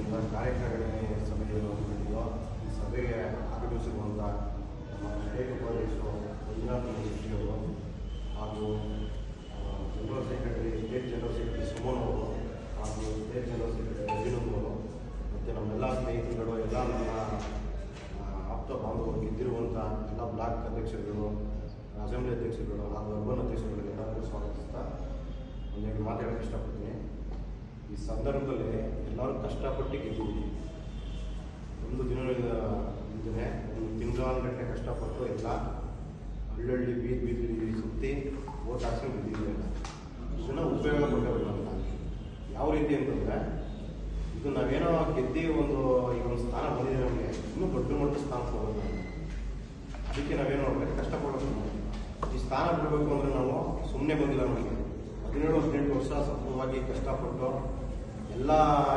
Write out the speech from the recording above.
ಕಾರ್ಯಕಾರಿಣಿ ಸಭೆಯನ್ನು ಹಮ್ಮಿಕೊಂಡಿದ್ದೋ ಈ ಸಭೆಗೆ ಆಗಮಿಸಿರುವಂಥ ನಮ್ಮ ಸ್ಟೇಟ್ ಉಪಾಧ್ಯಕ್ಷರು ಮಂಜುನಾಥ್ ಶೆಟ್ಟಿಯವರು ಹಾಗೂ general secretary state general secretary Suman ಅವರು ಹಾಗೂ ಸ್ಟೇಟ್ ಜನರಲ್ ಸೆಕ್ರೆಟರಿ ಅಭಿನಂದ್ ಅವರು ಮತ್ತು ನಮ್ಮೆಲ್ಲ ಸ್ನೇಹಿತರುಗಳು ಎಲ್ಲ ನನ್ನ ಆಪ್ತ ಬಾಂಧವರು ಗೆದ್ದಿರುವಂಥ ಎಲ್ಲ ಬ್ಲಾಕ್ ಅಧ್ಯಕ್ಷರುಗಳು, ಅಸೆಂಬ್ಲಿ ಅಧ್ಯಕ್ಷರುಗಳು ಹಾಗೂ ಅರ್ಬನ್ ಅಧ್ಯಕ್ಷರುಗಳಿಗೆ ಎಲ್ಲರಿಗೂ ಸ್ವಾಗತಿಸ್ತಾ ಒಂದೆರಡು ಮಾತಾಡೋಕ್ಕೆ ಇಷ್ಟಪಡ್ತೀನಿ. ಈ ಸಂದರ್ಭದಲ್ಲಿ ಎಲ್ಲರೂ ಕಷ್ಟಪಟ್ಟು ಗೆದ್ದಿದ್ದೀವಿ. ಒಂದು ದಿನದಿಂದ ಒಂದು ತಿಂಗಳಗಟ್ಟಲೆ ಕಷ್ಟಪಟ್ಟು ಎಲ್ಲ ಹಳ್ಳಿ ಬೀದಿ ಸುತ್ತಿ ಓಟ್ ಹಾಕ್ಸ್ಕೊಂಡು ಗೆದ್ದಿದ್ದೀವಿ. ಇದನ್ನು ಉಪಯೋಗ ಪಡ್ಕೋಬೇಕು ಅಂತ ಯಾವ ರೀತಿ ಅಂತಂದರೆ, ಇದು ನಾವೇನೋ ಗೆದ್ದಿ ಈಗ ಒಂದು ಸ್ಥಾನ ಬಂದಿದೆ, ನಮಗೆ ಇನ್ನೂ ದೊಡ್ಡ ಮಟ್ಟದ ಸ್ಥಾನ ಹೋಗೋದು. ಅದಕ್ಕೆ ನಾವೇನು ಮಾಡಬೇಕು, ಕಷ್ಟಪಡಬೇಕು. ಈ ಸ್ಥಾನ ಬಿಡಬೇಕು ಅಂದರೆ ನಾವು ಸುಮ್ಮನೆ ಬಂದಿಲ್ಲ. ನಮಗೆ 17-18 ವರ್ಷ ಸತತವಾಗಿ ಕಷ್ಟಪಟ್ಟು ಎಲ್ಲ